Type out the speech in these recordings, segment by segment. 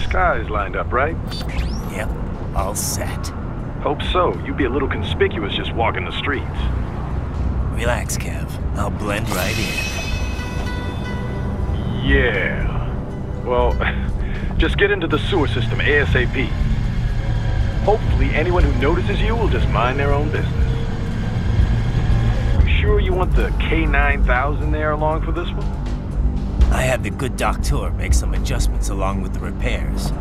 skies lined up, right? Yep, all set. Hope so. You'd be a little conspicuous just walking the streets. Relax, Kev. I'll blend right in. Yeah. Well, just get into the sewer system ASAP. Hopefully anyone who notices you will just mind their own business. You sure you want the K9000 there along for this one? I had the good doctor make some adjustments along with the repairs.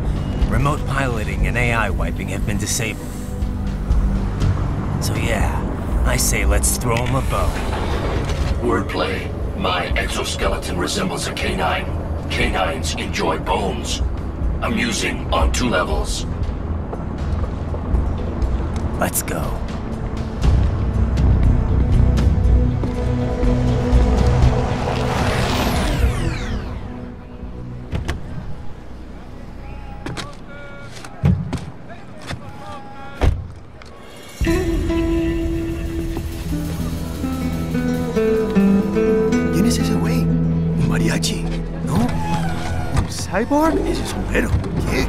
Remote piloting and AI wiping have been disabled. So yeah, I say let's throw him a bone. Wordplay. My exoskeleton resembles a canine. Canines enjoy bones. Amusing on 2 levels. Let's go. ¿Quién es ese güey? ¿Un mariachi? ¿No? ¿Un cyborg? Ese sombrero. ¿Qué?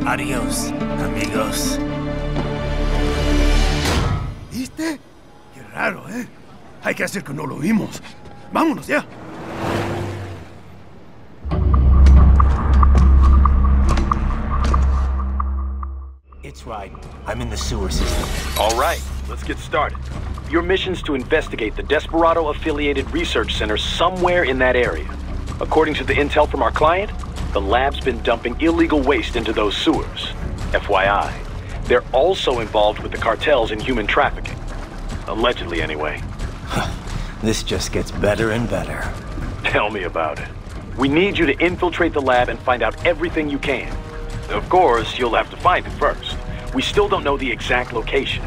Adiós, amigos. ¿Viste? Qué raro, ¿eh? Hay que hacer que no lo vimos. ¡Vámonos ya! It's right. I'm in the sewer system. All right, let's get started. Your mission's to investigate the Desperado-affiliated research center somewhere in that area. According to the intel from our client, the lab's been dumping illegal waste into those sewers. FYI, they're also involved with the cartels in human trafficking. Allegedly, anyway. This just gets better and better. Tell me about it. We need you to infiltrate the lab and find out everything you can. Of course, you'll have to find it first. We still don't know the exact location.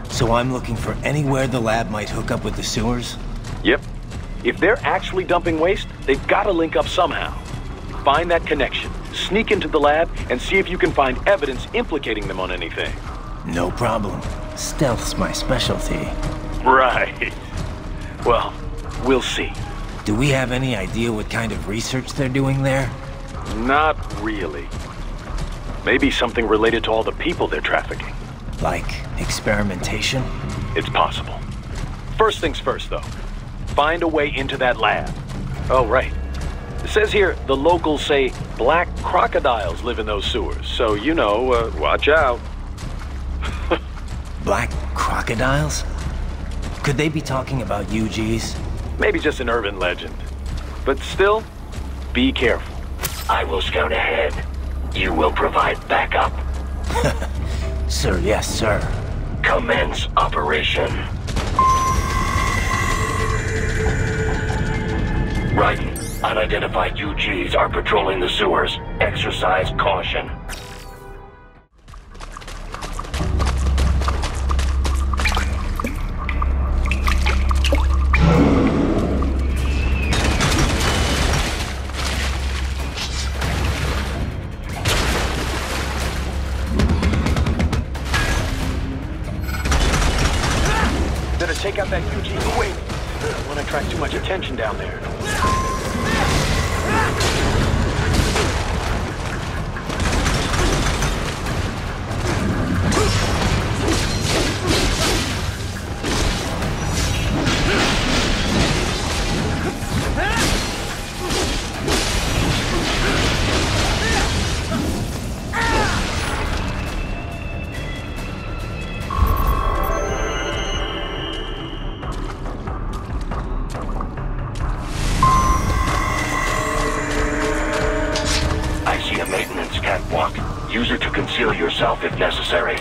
So I'm looking for anywhere the lab might hook up with the sewers? Yep. If they're actually dumping waste, they've got to link up somehow. Find that connection, sneak into the lab, and see if you can find evidence implicating them on anything. No problem. Stealth's my specialty. Right. Well, we'll see. Do we have any idea what kind of research they're doing there? Not really. Maybe something related to all the people they're trafficking. Like experimentation? It's possible. First things first, though. Find a way into that lab. Oh, right. It says here the locals say black crocodiles live in those sewers, so you know, watch out. Black crocodiles? Could they be talking about UGs? Maybe just an urban legend. But still, be careful. I will scout ahead. You will provide backup. Sir, yes, sir. Commence operation. Right. Unidentified UGs are patrolling the sewers. Exercise caution. Better take out that UG quick. Don't want to attract too much attention down there. Catwalk. Use it to conceal yourself if necessary.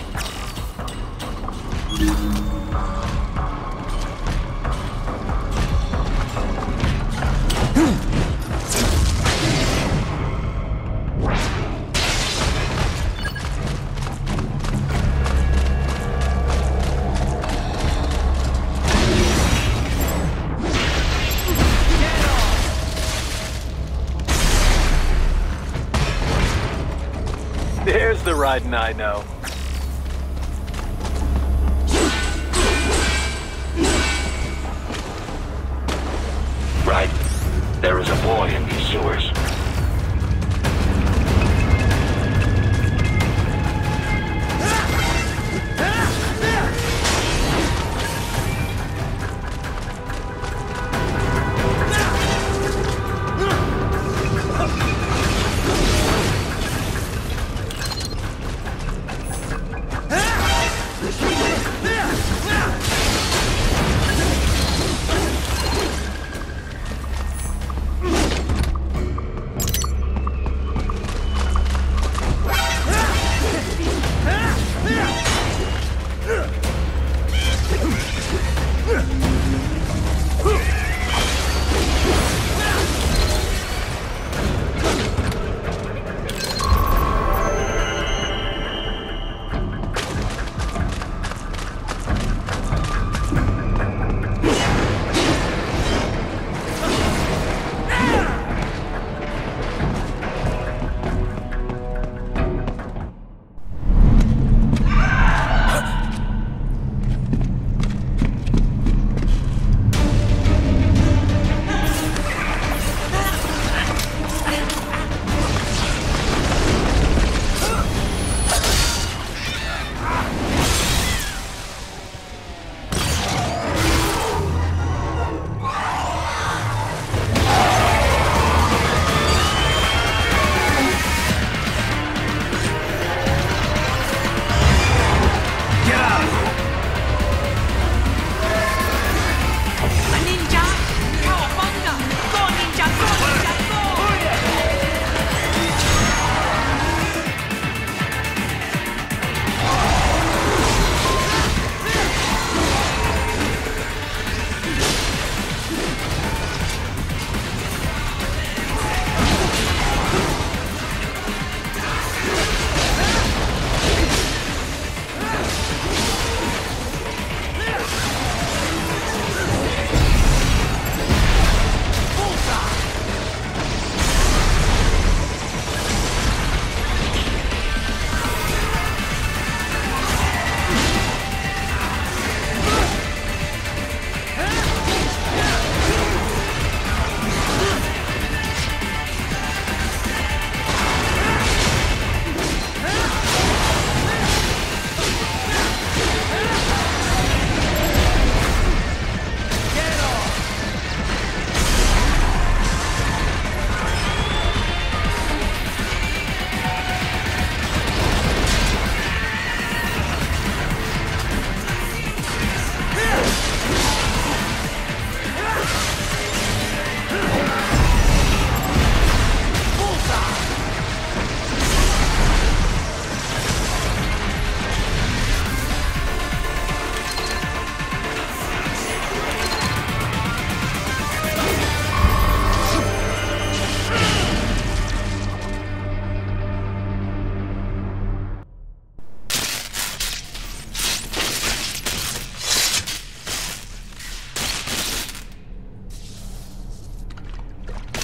That's the riding I know. Right. There is a boy in these sewers.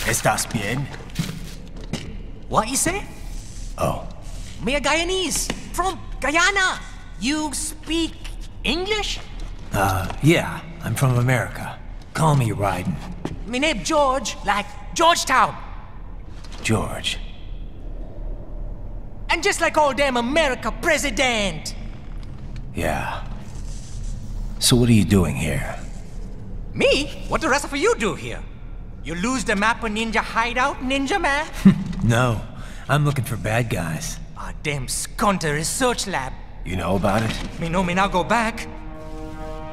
¿Estás bien? What you say? Oh. Me a Guyanese, from Guyana. You speak English? Yeah, I'm from America. Call me Raiden. Me name George, like Georgetown. George. And just like all damn America president. Yeah. So what are you doing here? Me? What the rest of you do here? You lose the map of Ninja Hideout, Ninja Man? No, I'm looking for bad guys. A damn Skunter research lab. You know about it? Me know me now go back.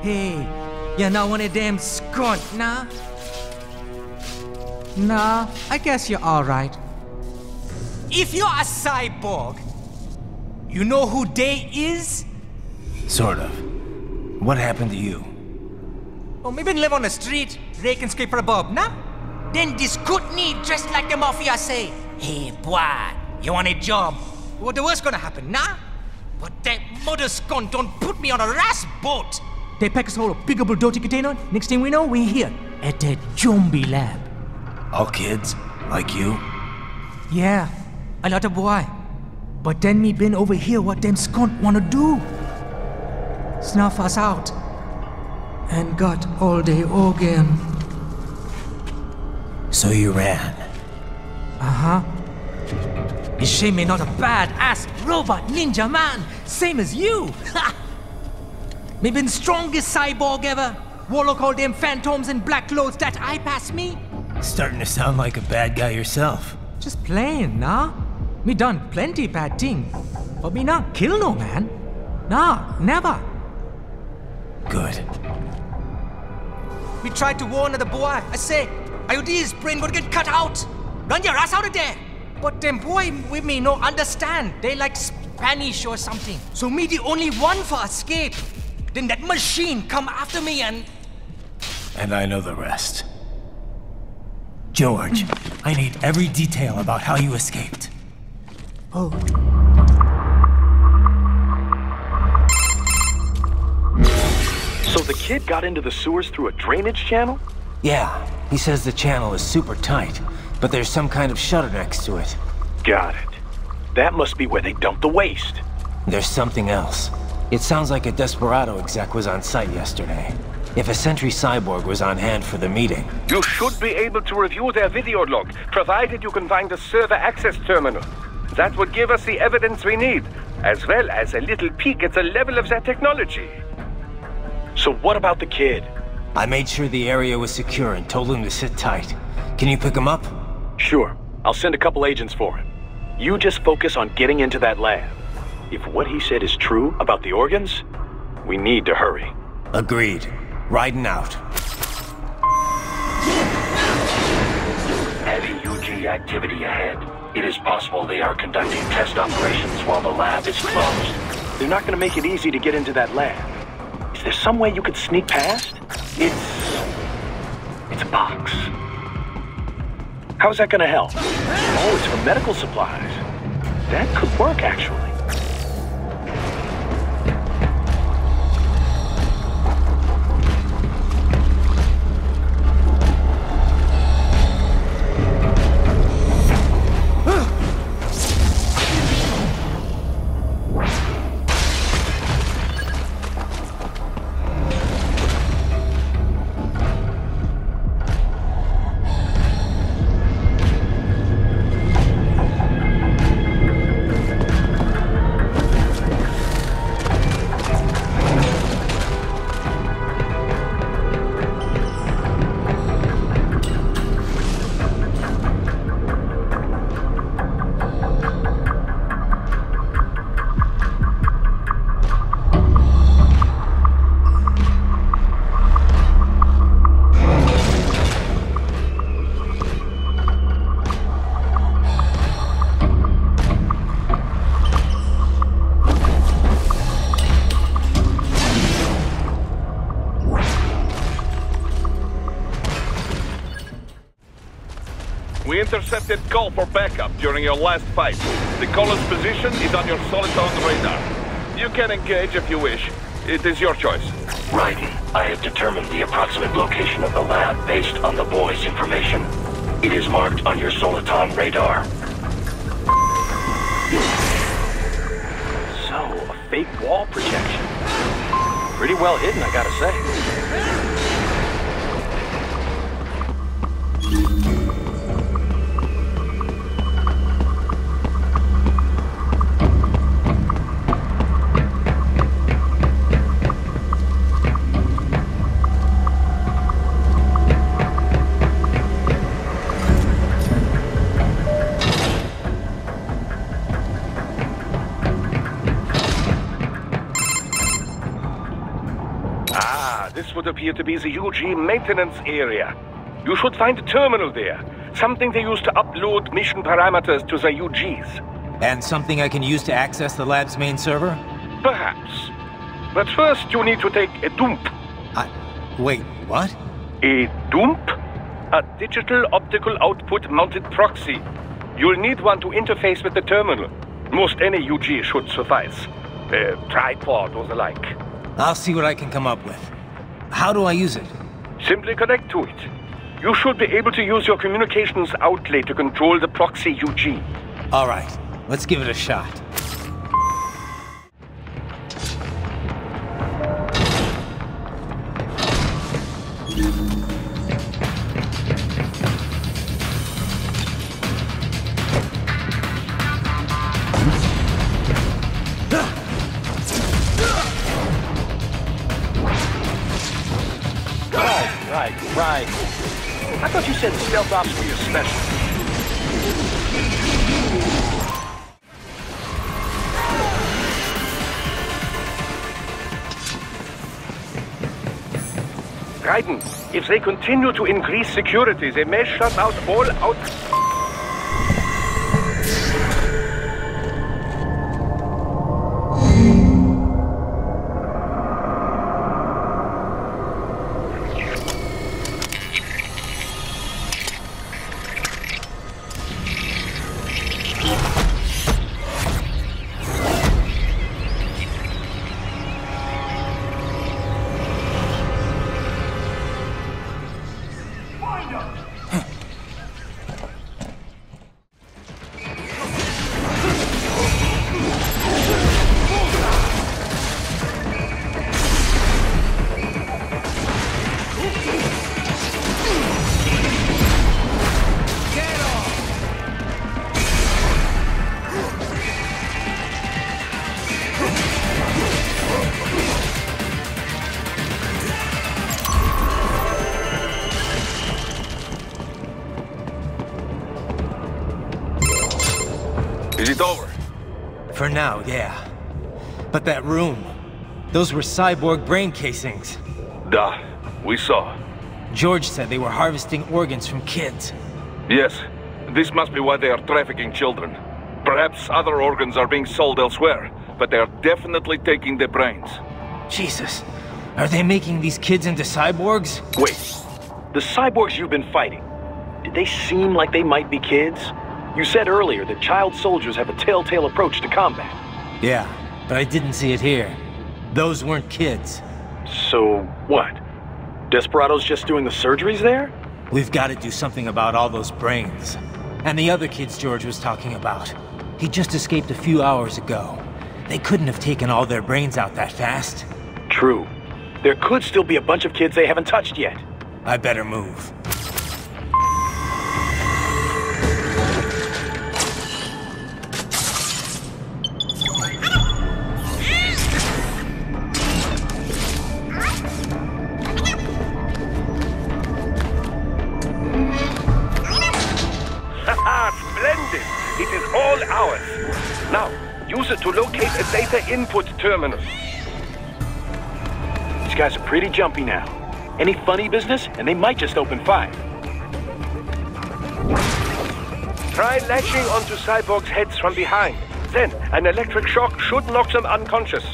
Hey, you're not one of them skunt, nah? Nah, I guess you're alright. If you're a cyborg, you know who Day is? Sort of. What happened to you? Oh, maybe live on the street, rake and scrape for a bob, nah? Then this kootenai dressed like the mafia say, hey, boy, you want a job? What the worst gonna happen, nah? But that mother skunt don't put me on a ras boat. They pack us all a big old dirty container. Next thing we know, we're here at the zombie lab. All kids? Like you? Yeah, a lot of boy. But then me been over here what them skunt wanna do. Snuff us out. And got all the organ. So you ran? Uh-huh. It's shame me not a bad-ass robot ninja man, same as you. Ha! Me been strongest cyborg ever. Warlock all them phantoms in black clothes that eye pass me. Starting to sound like a bad guy yourself. Just playing, nah? Me done plenty bad thing, but me not kill no man. Nah, never. Good. We tried to warn the boy. I say, IOD's brain would get cut out. Run your ass out of there. But them boy with me no understand. They like Spanish or something. So me the only one for escape. Then that machine come after me and... And I know the rest. George, I need every detail about how you escaped. Oh. So the kid got into the sewers through a drainage channel? Yeah, he says the channel is super tight, but there's some kind of shutter next to it. Got it. That must be where they dumped the waste. There's something else. It sounds like a Desperado exec was on site yesterday. If a Sentry Cyborg was on hand for the meeting... You should be able to review their video log, provided you can find the server access terminal. That would give us the evidence we need, as well as a little peek at the level of their technology. So what about the kid? I made sure the area was secure and told him to sit tight. Can you pick him up? Sure. I'll send a couple agents for him. You just focus on getting into that lab. If what he said is true about the organs, we need to hurry. Agreed. Riding out. Heavy UG activity ahead. It is possible they are conducting test operations while the lab is closed. They're not going to make it easy to get into that lab. Is there some way you could sneak past? It's a box. How's that going to help? Oh, it's for medical supplies. That could work, actually. We intercepted call for backup during your last fight. The caller's position is on your Soliton radar. You can engage if you wish. It is your choice. Righty. I have determined the approximate location of the lab based on the boy's information. It is marked on your Soliton radar. So, a fake wall projection. Pretty well hidden, I gotta say. This would appear to be the UG maintenance area. You should find a terminal there. Something they use to upload mission parameters to the UGs. And something I can use to access the lab's main server? Perhaps. But first you need to take a dump. Wait, what? A dump? A digital optical output mounted proxy. You'll need one to interface with the terminal. Most any UG should suffice. A tripod or the like. I'll see what I can come up with. How do I use it? Simply connect to it. You should be able to use your communications outlet to control the proxy UG. All right. let's give it a shot. Right. I thought you said stealth ops were your special. Raiden, if they continue to increase security, they may shut out all out... Is it over? For now, yeah. But that room, those were cyborg brain casings. Duh, we saw. George said they were harvesting organs from kids. Yes, this must be why they are trafficking children. Perhaps other organs are being sold elsewhere, but they are definitely taking the brains. Jesus, are they making these kids into cyborgs? Wait, the cyborgs you've been fighting, did they seem like they might be kids? You said earlier that child soldiers have a telltale approach to combat. Yeah, but I didn't see it here. Those weren't kids. So, what? Desperado's just doing the surgeries there? We've got to do something about all those brains. And the other kids George was talking about. He just escaped a few hours ago. They couldn't have taken all their brains out that fast. True. There could still be a bunch of kids they haven't touched yet. I better move. Splendid! It is all ours. Now, use it to locate a data input terminal. These guys are pretty jumpy now. Any funny business, and they might just open fire. Try latching onto cyborgs' heads from behind. Then, an electric shock should knock them unconscious.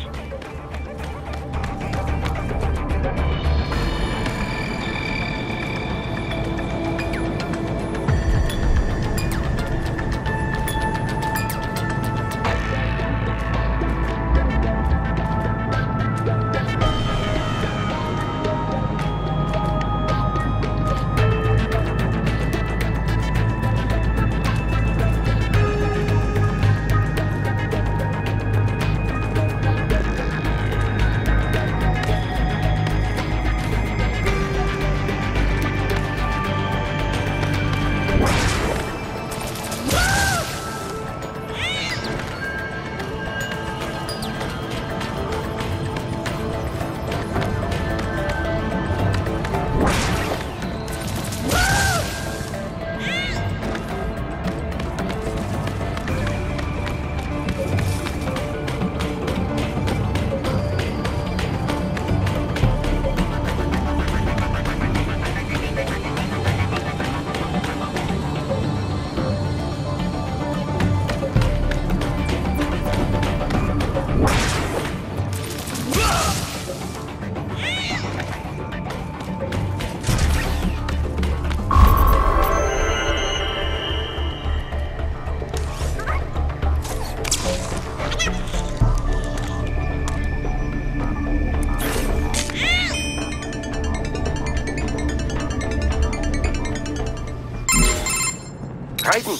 Raiden,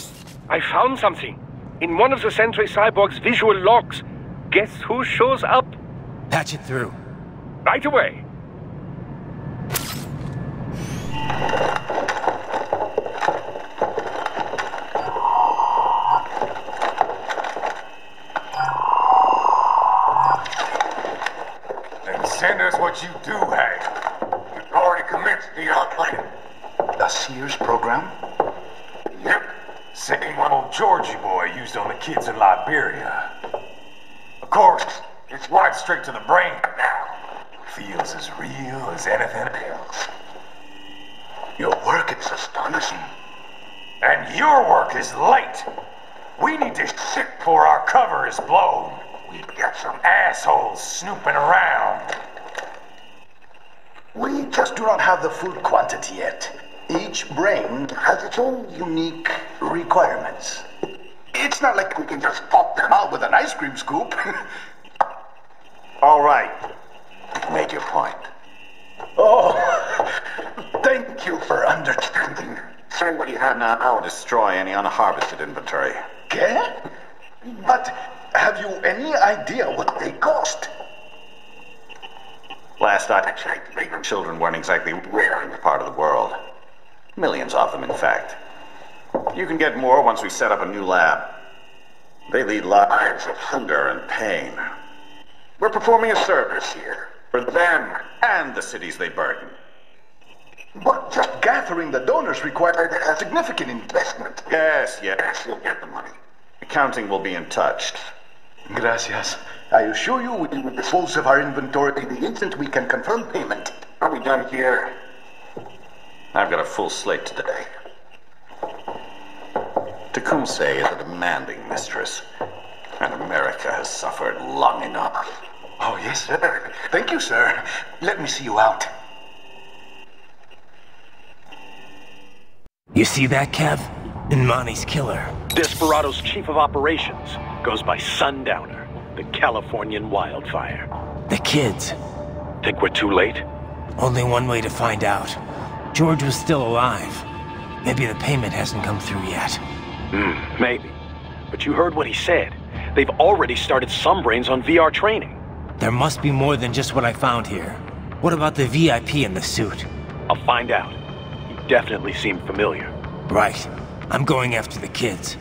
I found something. In one of the Sentry Cyborg's visual logs, guess who shows up? Patch it through. Right away. Then send us what you do have. You've already commenced the plan. The Sears program? Yep. Same one old Georgie boy used on the kids in Liberia. Of course, it's right straight to the brain now. Feels as real as anything else. Your work is astonishing. And your work is late. We need to shit before our cover is blown. We've got some assholes snooping around. We just do not have the full quantity yet. Each brain has its own unique requirements. It's not like we can just pop them out with an ice cream scoop. All right. Make your point. Oh, thank you for understanding. Send what you have now. I'll destroy any unharvested inventory. Okay? But have you any idea what they cost? Last I checked, children weren't exactly rare in the part of the world. Millions of them, in fact. You can get more once we set up a new lab. They lead lives of hunger and pain. We're performing a service here. For them and the cities they burden. But just gathering the donors required a significant investment. Yes, you'll get the money. Accounting will be in touch. Gracias. I assure you we will dispose of our inventory the instant we can confirm payment. Are we done here? I've got a full slate today. Tecumseh is a demanding mistress, and America has suffered long enough. Oh, yes, sir. Thank you, sir. Let me see you out. You see that, Kev? Inmani's killer. Desperado's chief of operations goes by Sundowner, the Californian wildfire. The kids. Think we're too late? Only one way to find out. George was still alive. Maybe the payment hasn't come through yet. Maybe. But you heard what he said. They've already started some brains on VR training. There must be more than just what I found here. What about the VIP in the suit? I'll find out. He definitely seemed familiar. Right. I'm going after the kids.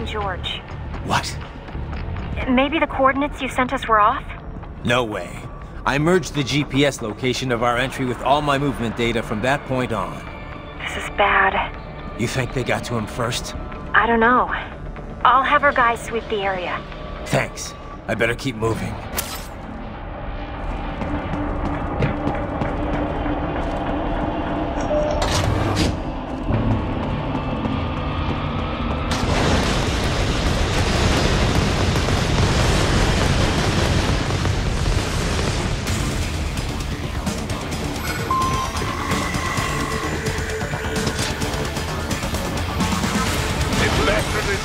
George. What? Maybe the coordinates you sent us were off? No way. I merged the GPS location of our entry with all my movement data from that point on. This is bad. You think they got to him first? I don't know. I'll have our guys sweep the area. Thanks. I better keep moving.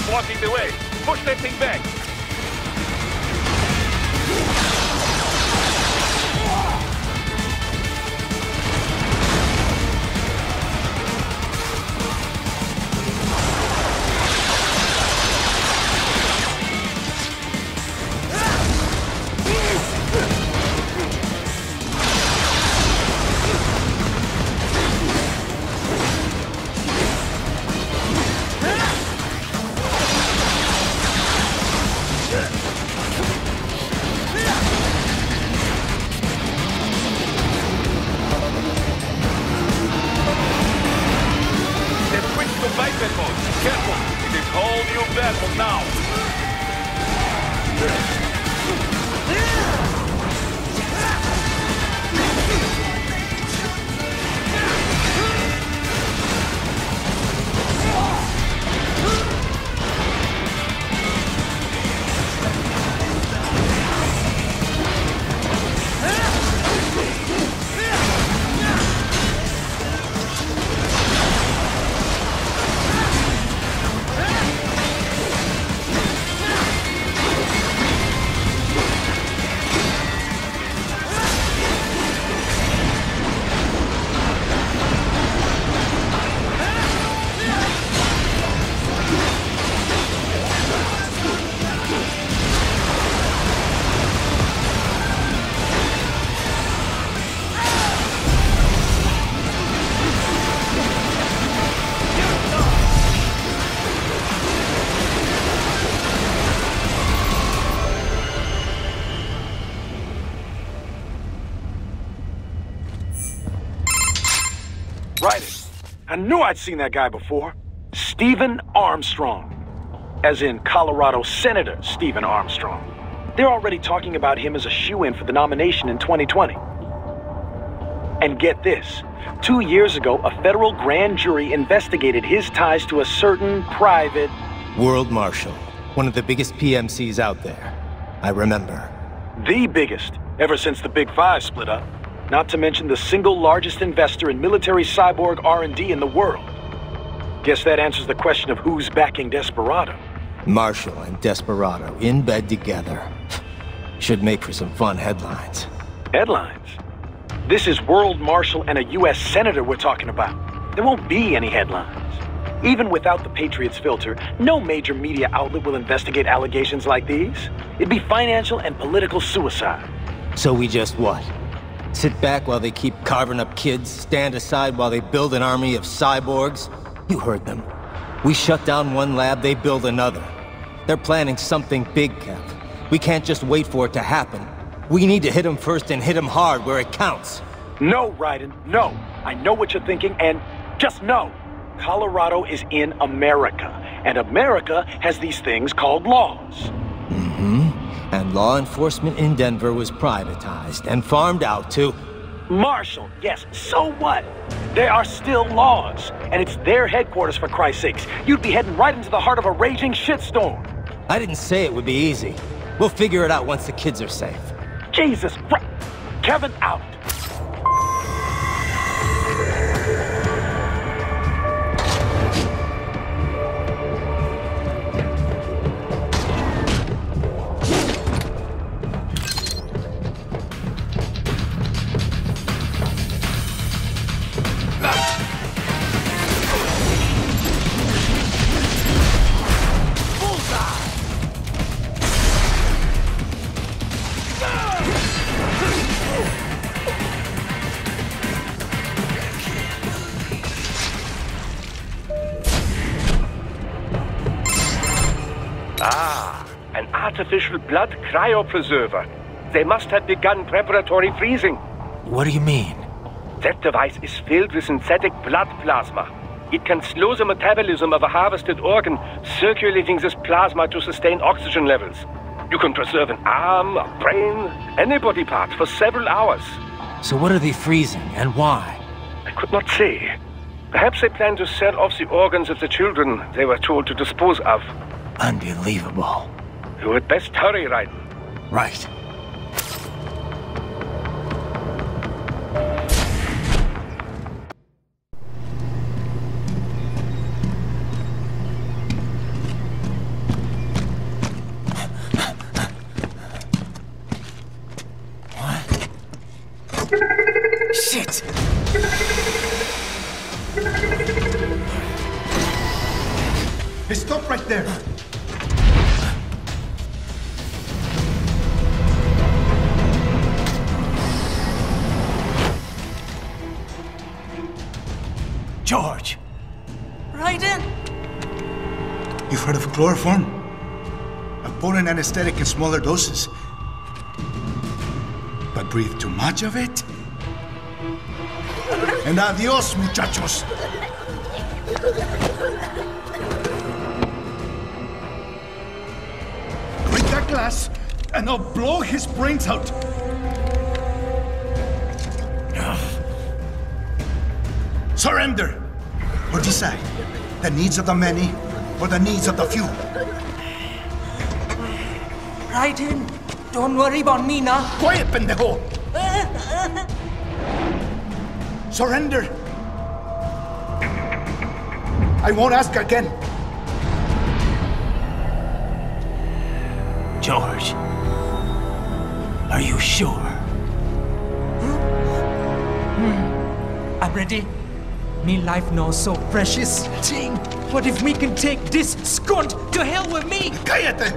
Blocking the way. Push that thing back. Right. I knew I'd seen that guy before. Stephen Armstrong. As in Colorado Senator Stephen Armstrong. They're already talking about him as a shoo-in for the nomination in 2020. And get this. 2 years ago, a federal grand jury investigated his ties to a certain private... World Marshal. One of the biggest PMCs out there. I remember. The biggest, ever since the Big Five split up. Not to mention the single largest investor in military cyborg R&D in the world. Guess that answers the question of who's backing Desperado. Marshall and Desperado in bed together. Should make for some fun headlines. Headlines? This is World Marshal and a U.S. Senator we're talking about. There won't be any headlines. Even without the Patriots filter, no major media outlet will investigate allegations like these. It'd be financial and political suicide. So we just what? Sit back while they keep carving up kids, stand aside while they build an army of cyborgs? You heard them. We shut down one lab, they build another. They're planning something big, Kev. We can't just wait for it to happen. We need to hit them first and hit them hard where it counts. No, Raiden, no. I know what you're thinking, and just know. Colorado is in America, and America has these things called laws. Mm-hmm. And law enforcement in Denver was privatized and farmed out to... Marshall, yes, so what? There are still laws, and it's their headquarters, for Christ's sakes. You'd be heading right into the heart of a raging shitstorm. I didn't say it would be easy. We'll figure it out once the kids are safe. Jesus Christ. Kevin out. An artificial blood cryopreserver. They must have begun preparatory freezing. What do you mean? That device is filled with synthetic blood plasma. It can slow the metabolism of a harvested organ, circulating this plasma to sustain oxygen levels. You can preserve an arm, a brain, any body part for several hours. So what are they freezing, and why? I could not say. Perhaps they plan to sell off the organs of the children they were told to dispose of. Unbelievable. You had best hurry, Raiden. Right. Shit! Hey, stop right there! George! Raiden! You've heard of chloroform? A potent anesthetic in smaller doses. But breathe too much of it? And adios, muchachos! Break that glass, and I'll blow his brains out! Surrender! Or decide, the needs of the many, or the needs of the few. Raiden, don't worry about me now. Quiet, pendejo! Surrender! I won't ask again. George, are you sure? I'm ready. Me life now so precious. Ting, what if me can take this skunt to hell with me? Cállate!